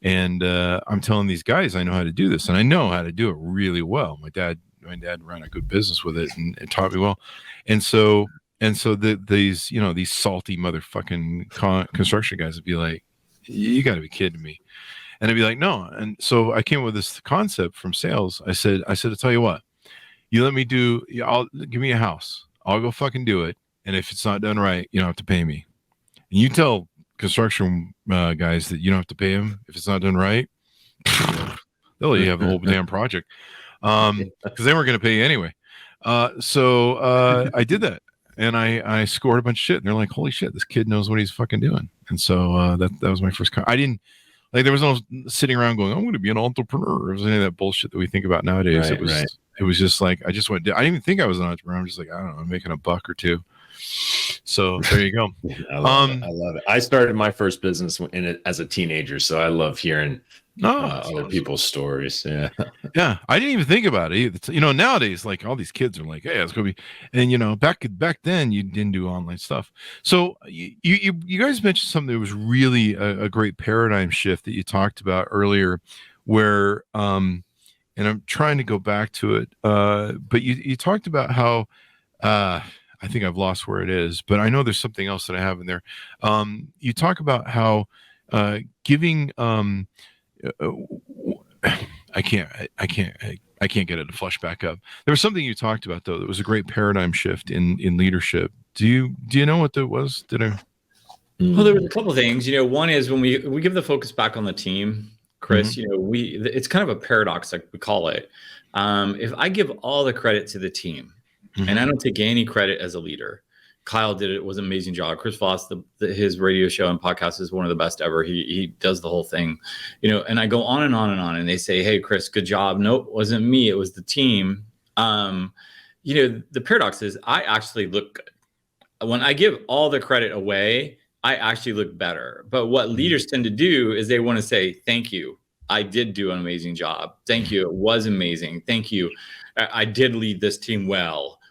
Speaker 2: And I'm telling these guys I know how to do this, and I know how to do it really well. My dad ran a good business with it and taught me well. And so these salty motherfucking construction guys would be like, you got to be kidding me. And I'd be like, no. And so I came up with this concept from sales. I said, I'll tell you what, give me a house. I'll go fucking do it. and if it's not done right, you don't have to pay me. And you tell construction guys that you don't have to pay them if it's not done right, they'll let you have the whole damn project, because they weren't going to pay you anyway. So I did that, and I scored a bunch of shit, and they're like, "Holy shit, this kid knows what he's fucking doing." And so that was my first. I didn't like. There was no sitting around going, "I'm going to be an entrepreneur." It was any of that bullshit that we think about nowadays. It was just like I just went. I didn't even think I was an entrepreneur. I'm just like, I don't know, I'm making $1 or $2. So there you go.
Speaker 3: I love it. I started my first business in it as a teenager, so I love hearing other people's stories. Yeah.
Speaker 2: Yeah. I didn't even think about it. Nowadays, like all these kids are like, hey, it's going to be, and back then you didn't do online stuff. So you guys mentioned something that was really a great paradigm shift that you talked about earlier where, and I'm trying to go back to it. But you talked about how, I think I've lost where it is, but I know there's something else that I have in there. You talk about how giving I can't get it to flush back up. There was something you talked about though that was a great paradigm shift in leadership. Do you know what that was?
Speaker 4: Well, there was a couple of things. One is when we give the focus back on the team, Chris. Mm-hmm. It's kind of a paradox, like we call it. If I give all the credit to the team, mm-hmm. and I don't take any credit as a leader. Kyle did it was an amazing job. Chris Voss, his radio show and podcast is one of the best ever. He does the whole thing, and I go on and on and on. And they say, "Hey, Chris, good job." Nope, it wasn't me. It was the team. The paradox is I actually look good. When I give all the credit away, I actually look better. But what leaders tend to do is they want to say, "Thank you. I did do an amazing job. Thank you. It was amazing. Thank you. I did lead this team well."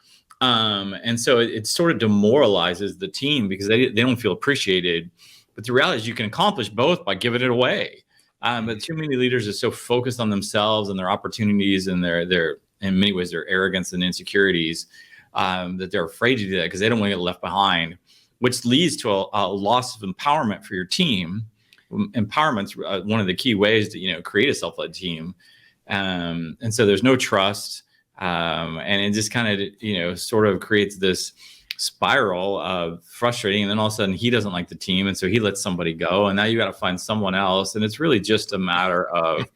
Speaker 4: And so it sort of demoralizes the team because they don't feel appreciated. But the reality is you can accomplish both by giving it away. But too many leaders are so focused on themselves and their opportunities and their in many ways their arrogance and insecurities that they're afraid to do that because they don't want to get left behind, which leads to a loss of empowerment for your team. Empowerment's one of the key ways to create a self-led team, and so there's no trust. And it just kind of, sort of creates this spiral of frustrating. And then all of a sudden he doesn't like the team. And so he lets somebody go. And now you got to find someone else. And it's really just a matter of,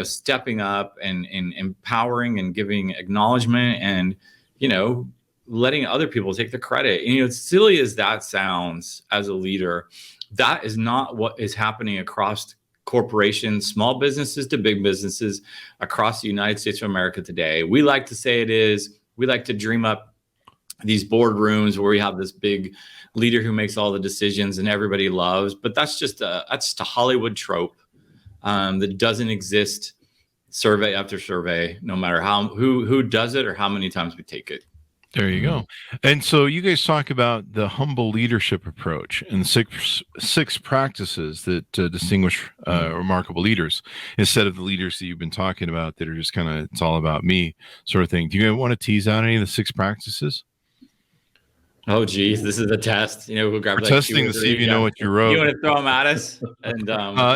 Speaker 4: stepping up and empowering and giving acknowledgement and, letting other people take the credit. And, as silly as that sounds as a leader, that is not what is happening across corporations, small businesses to big businesses across the United States of America today. We like to say it is. We like to dream up these boardrooms where we have this big leader who makes all the decisions and everybody loves. But that's just a Hollywood trope that doesn't exist survey after survey, no matter who does it or how many times we take it.
Speaker 2: There you go. And so you guys talk about the humble leadership approach and six practices that distinguish remarkable leaders instead of the leaders that you've been talking about that are just kind of, it's all about me sort of thing. Do you want to tease out any of the 6 practices?
Speaker 4: Oh, geez, this is a test. We'll grab
Speaker 2: testing to see if you know what you wrote.
Speaker 4: You want to throw them at us? And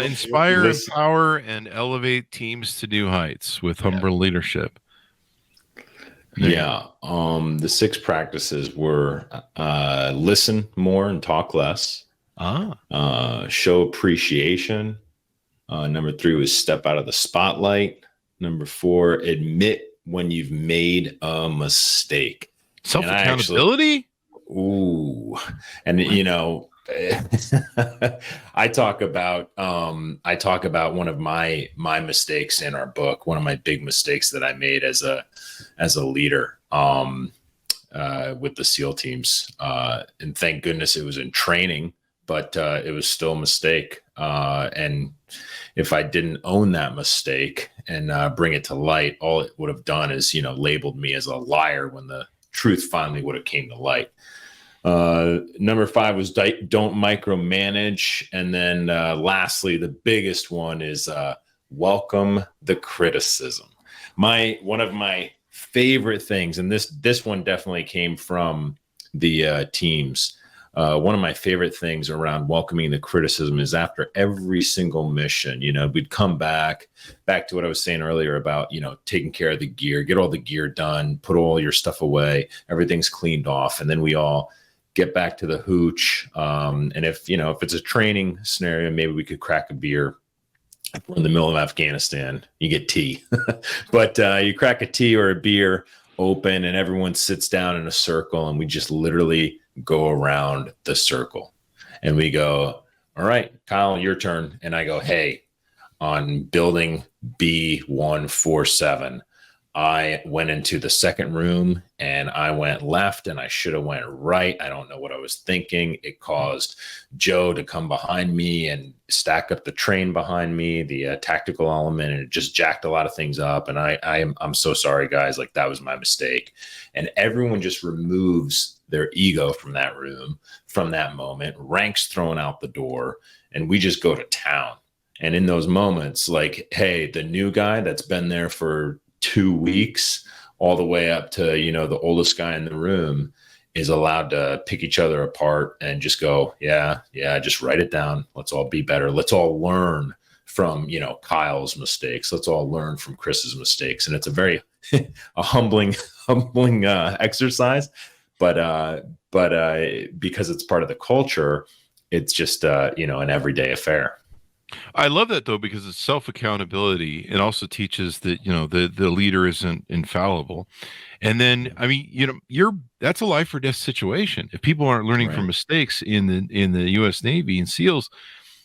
Speaker 2: inspire, empower, and elevate teams to new heights with humble leadership.
Speaker 3: Yeah. The 6 practices were listen more and talk less. Show appreciation. Number 3 was step out of the spotlight. Number 4, admit when you've made a mistake.
Speaker 2: Self-accountability?
Speaker 3: And I talk about one of my mistakes in our book, one of my big mistakes that I made as a leader with the SEAL teams. And thank goodness it was in training, but it was still a mistake. And if I didn't own that mistake and bring it to light, all it would have done is, labeled me as a liar when the truth finally would have came to light. Number 5 was don't micromanage. And then lastly, the biggest one is welcome the criticism. One of my favorite things, and this one definitely came from the teams, one of my favorite things around welcoming the criticism is after every single mission, we'd come back to what I was saying earlier about, taking care of the gear, get all the gear done, put all your stuff away, everything's cleaned off. And then we all get back to the hooch. And if it's a training scenario, maybe we could crack a beer. If we're in the middle of Afghanistan, you get tea, but you crack a tea or a beer open and everyone sits down in a circle and we just literally go around the circle and we go, all right, Kyle, your turn. And I go, hey, on building B147, I went into the second room and I went left and I should have went right. I don't know what I was thinking. It caused Joe to come behind me and stack up the train behind me, the tactical element, and it just jacked a lot of things up. And I'm so sorry, guys. Like, that was my mistake. And everyone just removes their ego from that room, from that moment, ranks thrown out the door, and we just go to town. And in those moments, like, hey, the new guy that's been there for 2 weeks, all the way up to, the oldest guy in the room, is allowed to pick each other apart and just go, yeah, just write it down. Let's all be better. Let's all learn from, Kyle's mistakes. Let's all learn from Chris's mistakes. And it's a very a humbling exercise, but because it's part of the culture, it's just, an everyday affair.
Speaker 2: I love that, though, because it's self-accountability. It also teaches that, the leader isn't infallible. And then, that's a life or death situation. If people aren't learning from mistakes in the U.S. Navy and SEALs,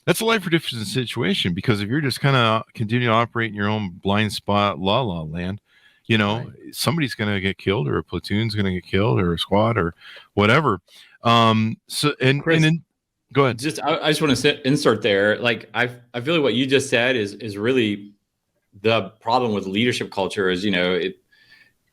Speaker 2: that's a life or death situation, because if you're just kind of continue to operate in your own blind spot, la la land, somebody's going to get killed, or a platoon's going to get killed, or a squad, or whatever. Chris, and then go ahead.
Speaker 4: I just want to insert there. Like, I feel like what you just said is really the problem with leadership culture is, and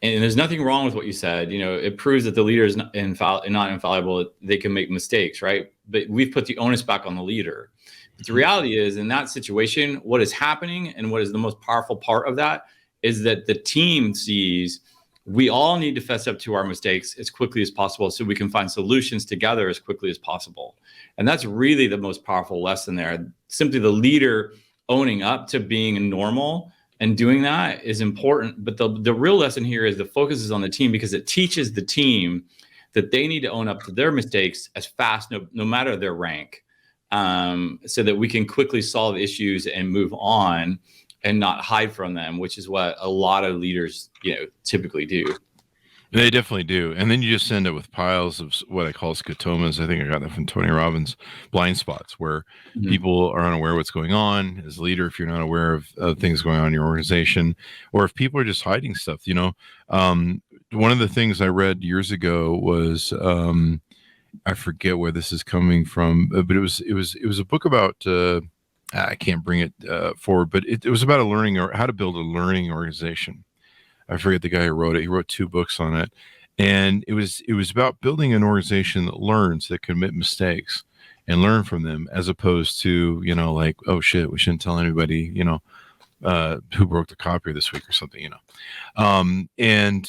Speaker 4: there's nothing wrong with what you said. It proves that the leader is not infallible. They can make mistakes, right? But we've put the onus back on the leader. But the reality is, in that situation, what is happening, and what is the most powerful part of that, is that the team sees we all need to fess up to our mistakes as quickly as possible so we can find solutions together as quickly as possible. And that's really the most powerful lesson there. Simply the leader owning up to being normal and doing that is important. But the real lesson here is the focus is on the team, because it teaches the team that they need to own up to their mistakes as fast, no matter their rank, so that we can quickly solve issues and move on and not hide from them, which is what a lot of leaders, typically do.
Speaker 2: They definitely do. And then you just end up with piles of what I call scotomas. I think I got that from Tony Robbins, blind spots, where people are unaware of what's going on. As a leader, if you're not aware of things going on in your organization, or if people are just hiding stuff, one of the things I read years ago was, I forget where this is coming from, but it was a book about, I can't bring it forward, but it was about how to build a learning organization. I forget the guy who wrote it. He wrote 2 books on it, and it was about building an organization that learns, that commit mistakes and learn from them, as opposed to, like, oh shit, we shouldn't tell anybody, who broke the copier this week or something,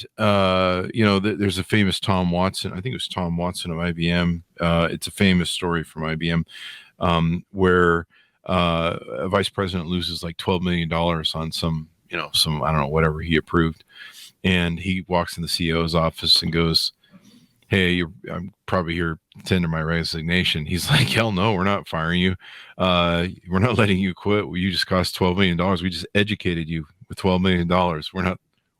Speaker 2: there's a famous Tom Watson. I think it was Tom Watson of IBM. It's a famous story from IBM, where a vice president loses like $12 million on some, I don't know, whatever he approved. And he walks in the CEO's office and goes, hey, I'm probably here to tender my resignation. He's like, hell no, we're not firing you. We're not letting you quit. You just cost $12 million. We just educated you with $12 million.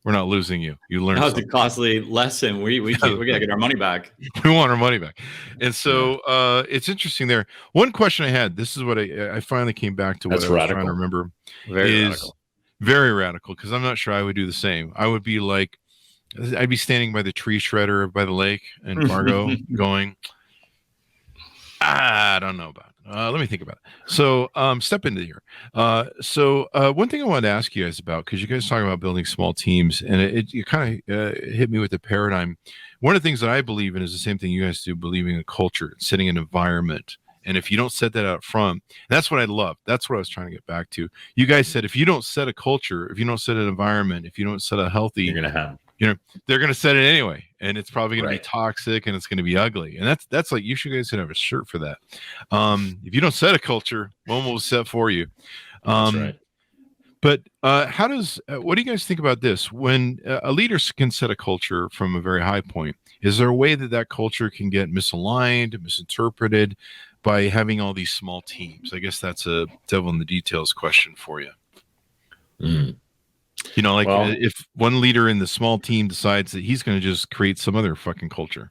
Speaker 2: We're not losing you. You learned.
Speaker 4: That was a costly lesson. We gotta get our money back.
Speaker 2: We want our money back. And so it's interesting there. One question I had, this is what I finally came back to. What I was trying to remember. Very radical, because I'm not sure I would do the same. I would be like, I'd be standing by the tree shredder by the lake in Fargo going, I don't know about it. Let me think about it. So step into here. One thing I wanted to ask you guys about, because you guys talk about building small teams, and it kind of hit me with the paradigm. One of the things that I believe in is the same thing you guys do, believing in a culture, setting an environment. And if you don't set that out front, that's what I love. That's what I was trying to get back to. You guys said, if you don't set a culture, if you don't set an environment, if you don't set a healthy, you're they're going to set it anyway, and it's probably going to be
Speaker 3: Right.
Speaker 2: toxic, and it's going to be ugly. And that's like, you guys should have a shirt for that. If you don't set a culture, one will set for you.
Speaker 3: That's right.
Speaker 2: But what do you guys think about this? When a leader can set a culture from a very high point, is there a way that culture can get misaligned, misinterpreted by having all these small teams? I guess that's a devil in the details question for you.
Speaker 3: Mm.
Speaker 2: If one leader in the small team decides that he's going to just create some other fucking culture.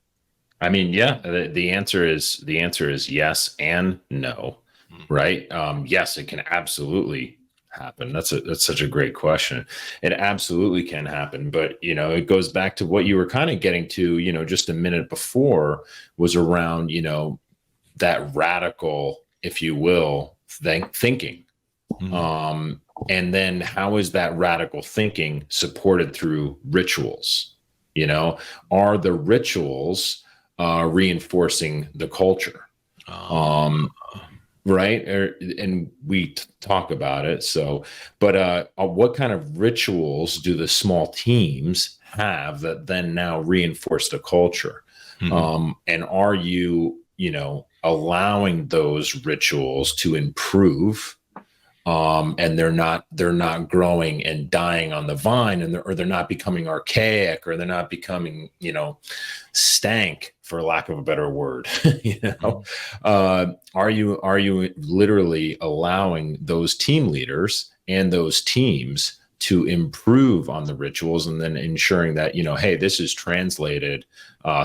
Speaker 3: I mean, yeah, the answer is yes and no, right? Yes, it can absolutely happen. That's such a great question. It absolutely can happen, but it goes back to what you were kind of getting to, just a minute before, was around, that radical, if you will, thinking.
Speaker 2: Mm-hmm.
Speaker 3: And then how is that radical thinking supported through rituals? Are the rituals reinforcing the culture? Right. And we talk about it. So, but what kind of rituals do the small teams have that then now reinforce the culture?
Speaker 2: Mm-hmm.
Speaker 3: And are you, allowing those rituals to improve? And they're not growing and dying on the vine, and they're not becoming archaic, or they're not becoming, stank, for lack of a better word. Are you literally allowing those team leaders and those teams to improve on the rituals, and then ensuring that, hey, this is translated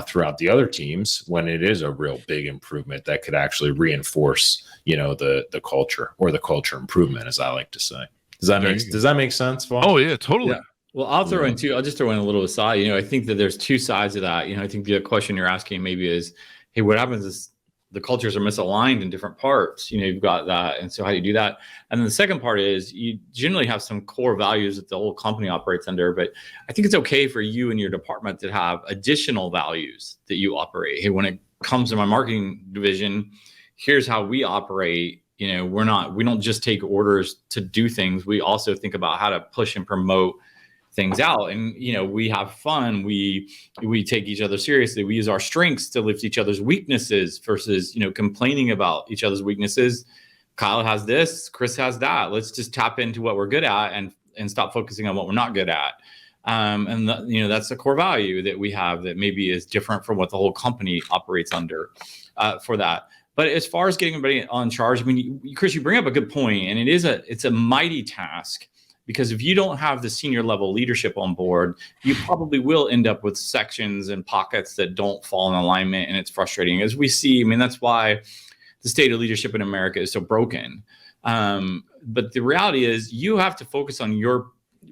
Speaker 3: throughout the other teams, when it is a real big improvement that could actually reinforce, the culture, or the culture improvement, as I like to say. Does that make sense, Paul?
Speaker 2: Oh yeah, totally.
Speaker 4: Yeah. Well, I'll just throw in a little aside. I think that there's two sides of that. I think the question you're asking maybe is, hey, what happens is the cultures are misaligned in different parts. You've got that. And so how do you do that? And then the second part is, you generally have some core values that the whole company operates under, but I think it's okay for you and your department to have additional values that you operate. Hey, when it comes to my marketing division, here's how we operate. We don't just take orders to do things. We also think about how to push and promote things out. And, we have fun. We take each other seriously. We use our strengths to lift each other's weaknesses versus, complaining about each other's weaknesses. Kyle has this, Chris has that. Let's just tap into what we're good at and stop focusing on what we're not good at. That's a core value that we have that maybe is different from what the whole company operates under for that. But as far as getting everybody on charge, I mean, Chris, you bring up a good point, and it's a mighty task, because if you don't have the senior level leadership on board, you probably will end up with sections and pockets that don't fall in alignment, and it's frustrating. As we see, I mean, that's why the state of leadership in America is so broken. But the reality is, you have to focus on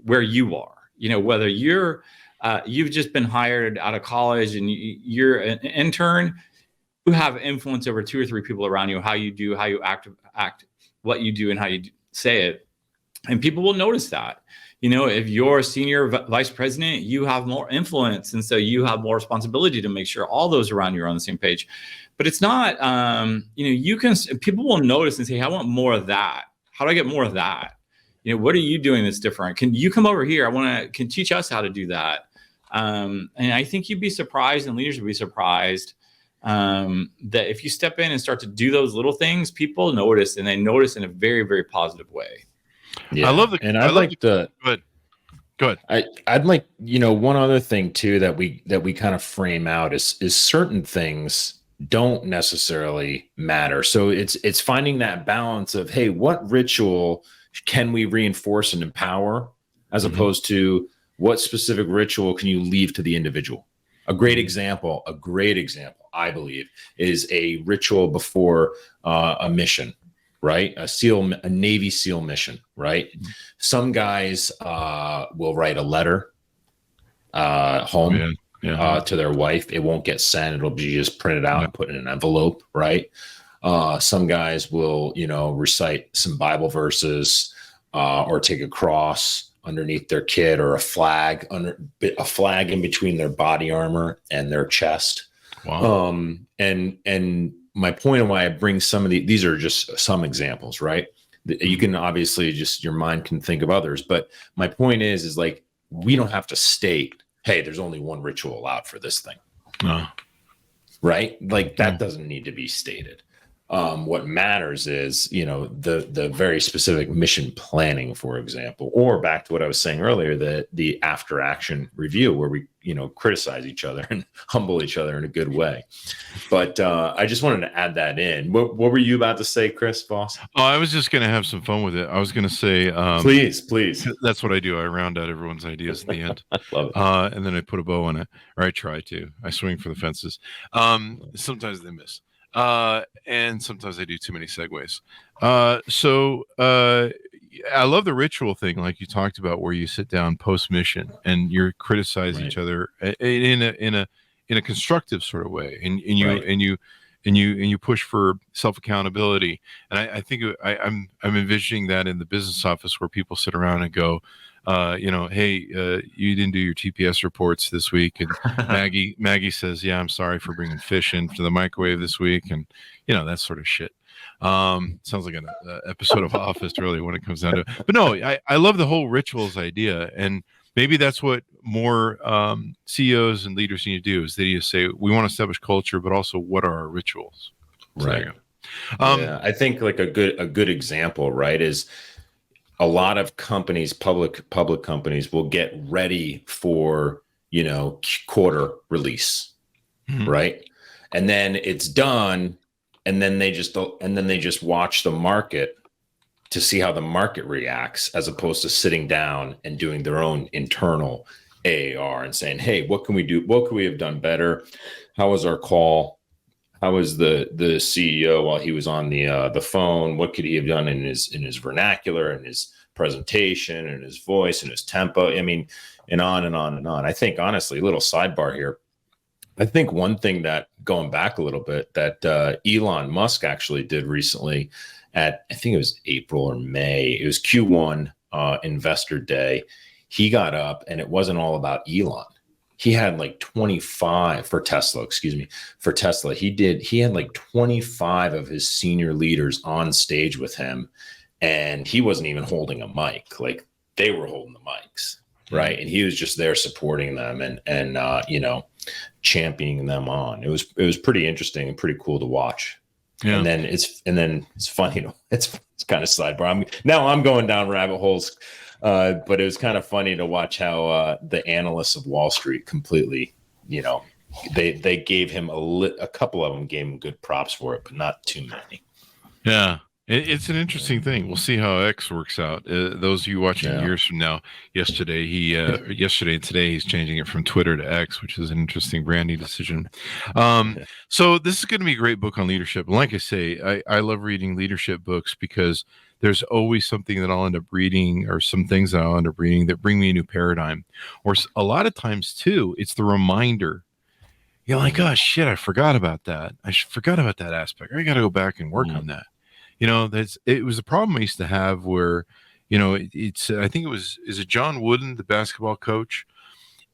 Speaker 4: where you are. Whether you've just been hired out of college and you're an intern, you have influence over 2 or 3 people around you, how you do, how you act, what you do, and how you say it. And people will notice that. If you're a senior vice president, you have more influence. And so you have more responsibility to make sure all those around you are on the same page. But it's not, people will notice and say, hey, I want more of that. How do I get more of that? What are you doing that's different? Can you come over here? Can teach us how to do that. And I think you'd be surprised, and leaders would be surprised, that if you step in and start to do those little things, people notice, and they notice in a very, very positive way.
Speaker 3: Yeah.
Speaker 2: I love the.
Speaker 3: And I'd like to.
Speaker 2: Go ahead.
Speaker 3: I'd like, one other thing too that we kind of frame out is certain things don't necessarily matter. So it's finding that balance of, hey, what ritual can we reinforce and empower, as opposed to what specific ritual can you leave to the individual. A great example, I believe, is a ritual before a mission. Right? A Navy SEAL mission, right? Some guys will write a letter home to their wife. It won't get sent. It'll be just printed out and put in an envelope, right? Some guys will, recite some Bible verses or take a cross underneath their kit, or a flag in between their body armor and their chest.
Speaker 2: Wow.
Speaker 3: And my point of why I bring some of these are just some examples, right? You can obviously your mind can think of others, but my point is like, we don't have to state, hey, there's only one ritual allowed for this thing.
Speaker 2: No.
Speaker 3: Right? Like that doesn't need to be stated. What matters is, the very specific mission planning, for example, or back to what I was saying earlier, the after action review where we, criticize each other and humble each other in a good way. But I just wanted to add that in. What were you about to say, Chris Voss?
Speaker 2: Oh, I was just going to have some fun with it. I was going to say,
Speaker 3: please.
Speaker 2: That's what I do. I round out everyone's ideas at the end.
Speaker 3: I love it.
Speaker 2: And then I put a bow on it, or I try to. I swing for the fences. Sometimes they miss. And sometimes I do too many segues. I love the ritual thing, like you talked about, where you sit down post mission and you criticize each other in a constructive sort of way, and you push for self accountability. And I think I'm envisioning that in the business office where people sit around and go, hey, you didn't do your TPS reports this week, and Maggie says, yeah, I'm sorry for bringing fish into the microwave this week, and that sort of shit. Sounds like an episode of Office, really, when it comes down to it. But no, I love the whole rituals idea, and maybe that's what more CEOs and leaders need to do, is they need to say, we want to establish culture, but also what are our rituals? So
Speaker 3: right. I think like a good example, right, is a lot of companies, public companies, will get ready for quarter release, right, and then it's done, and then they just watch the market to see how the market reacts, as opposed to sitting down and doing their own internal AAR and saying, hey, what can we do? What could we have done better? How was our call? How was the CEO while he was on the phone? What could he have done in his vernacular and his presentation and his voice and his tempo? I mean, and on and on and on. I think, honestly, a little sidebar here, I think one thing that, going back a little bit, that Elon Musk actually did recently at, I think it was April or May, it was Q1 Investor Day. He got up and it wasn't all about Elon. He had like 25 for Tesla, for Tesla. He had like 25 of his senior leaders on stage with him, and he wasn't even holding a mic. Like, they were holding the mics, right? And he was just there supporting them and championing them on. It was pretty interesting and pretty cool to watch. Yeah. And then it's funny, it's kind of sidebar. I'm going down rabbit holes, but it was kind of funny to watch how the analysts of Wall Street completely, they gave him a couple of them gave him good props for it, but not too many.
Speaker 2: Yeah. It's an interesting thing. We'll see how X works out. Those of you watching years from now, yesterday and today, he's changing it from Twitter to X, which is an interesting branding decision. So this is going to be a great book on leadership. And like I say, I love reading leadership books because there's always something that I'll end up reading, or some things that I'll end up reading that bring me a new paradigm. Or a lot of times too, it's the reminder. You're like, oh shit, I forgot about that. I forgot about that aspect. I got to go back and work on that. It was a problem I used to have where, it's, I think is it John Wooden, the basketball coach?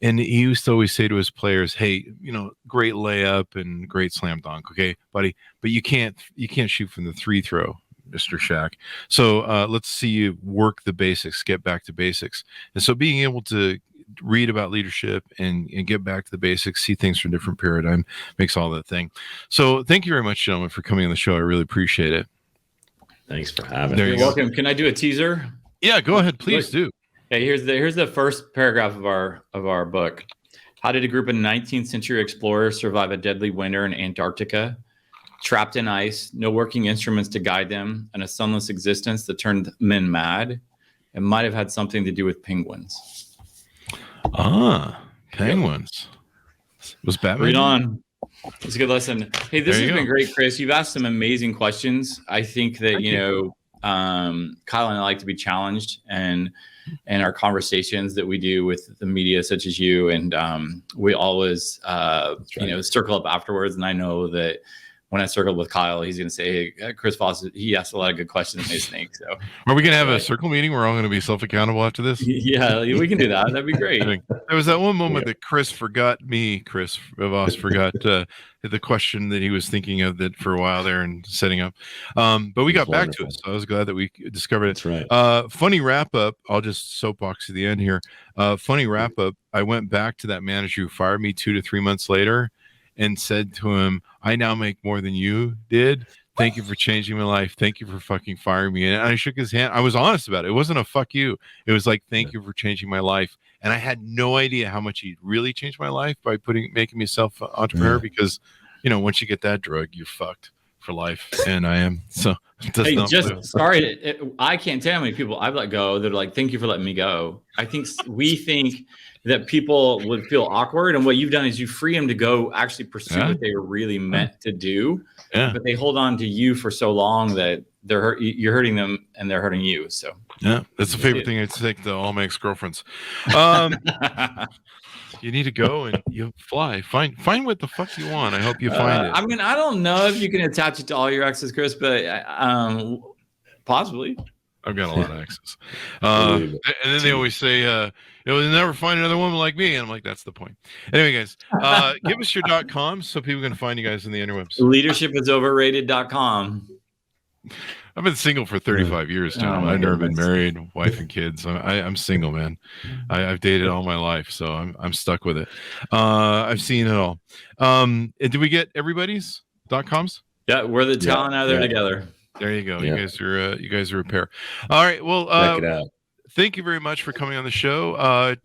Speaker 2: And he used to always say to his players, hey, great layup and great slam dunk. Okay, buddy, but you can't shoot from the free throw, Mr. Shaq. So let's see you work the basics, get back to basics. And so being able to read about leadership and get back to the basics, see things from a different paradigm, makes all that thing. So thank you very much, gentlemen, for coming on the show. I really appreciate it.
Speaker 3: Thanks for having me.
Speaker 4: You're welcome. Can I do a teaser?
Speaker 2: Yeah, go ahead. Please do.
Speaker 4: Okay, here's the first paragraph of our book. How did a group of 19th century explorers survive a deadly winter in Antarctica? Trapped in ice, no working instruments to guide them, and a sunless existence that turned men mad. It might have had something to do with penguins.
Speaker 2: Penguins. Was Batman?
Speaker 4: Read on. It's a good lesson. Hey, this has been great, Chris. You've asked some amazing questions. I think that, Kyle and I like to be challenged, and our conversations that we do with the media, such as you, and we always, circle up afterwards. And I know that when I circle with Kyle, he's going to say, hey, Chris Voss, he asked a lot of good questions and I think. So
Speaker 2: are we going to have a circle meeting? We're all going to be self-accountable after this?
Speaker 4: Yeah, we can do that. That'd be great.
Speaker 2: There was that one moment that Chris Voss forgot the question that he was thinking of that for a while there and setting up. But we got back to it, so I was glad that we discovered it.
Speaker 3: That's right.
Speaker 2: Funny wrap up. I'll just soapbox to the end here. Funny wrap up. I went back to that manager who fired me 2 to 3 months later and said to him, I now make more than you did. Thank you for changing my life. Thank you for fucking firing me. And I shook his hand. I was honest about it. It wasn't a fuck you. It was like, thank you for changing my life. And I had no idea how much he really changed my life by making me self-entrepreneur because, once you get that drug, you're fucked for life. And I am. So
Speaker 4: sorry. I can't tell how many people I've let go that are like, thank you for letting me go. I think we think that people would feel awkward. And what you've done is you free them to go actually pursue what they were really meant to do. Yeah. But they hold on to you for so long that you're hurting them and they're hurting you. So
Speaker 2: yeah, that's the favorite thing I take to all my ex-girlfriends. You need to go and you fly. Find what the fuck you want. I hope you find it.
Speaker 4: I mean, I don't know if you can attach it to all your exes, Chris, but possibly.
Speaker 2: I've got a lot of exes. And then they always say, you'll never find another woman like me. And I'm like, that's the point. Anyway, guys, give us your .coms so people can find you guys in the interwebs.
Speaker 4: Leadershipisoverrated.com.
Speaker 2: I've been single for 35 years, Tom. I've never been married, wife and kids. I'm single, man. I've dated all my life, so I'm stuck with it. I've seen it all. And did we get everybody's .coms?
Speaker 4: Yeah, we're the talent out there together.
Speaker 2: There you go. Yeah. You guys are a pair. All right. Well,
Speaker 3: check it out.
Speaker 2: Thank you very much for coming on the show.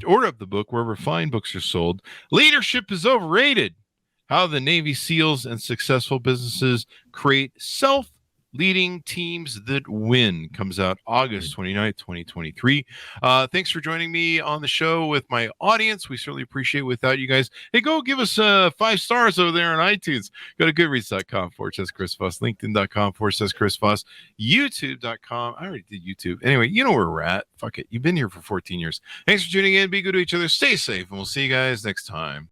Speaker 2: Order up the book wherever fine books are sold. Leadership is Overrated: How the Navy SEALs and Successful Businesses Create Self-Leading Teams That Win. Comes out August 29th, 2023. Thanks for joining me on the show with my audience. We certainly appreciate it without you guys. Hey, go give us 5 stars over there on iTunes. Go to goodreads.com/Chris Voss, LinkedIn.com/Chris Voss, YouTube.com. I already did YouTube. Anyway, you know where we're at. Fuck it. You've been here for 14 years. Thanks for tuning in. Be good to each other. Stay safe, and we'll see you guys next time.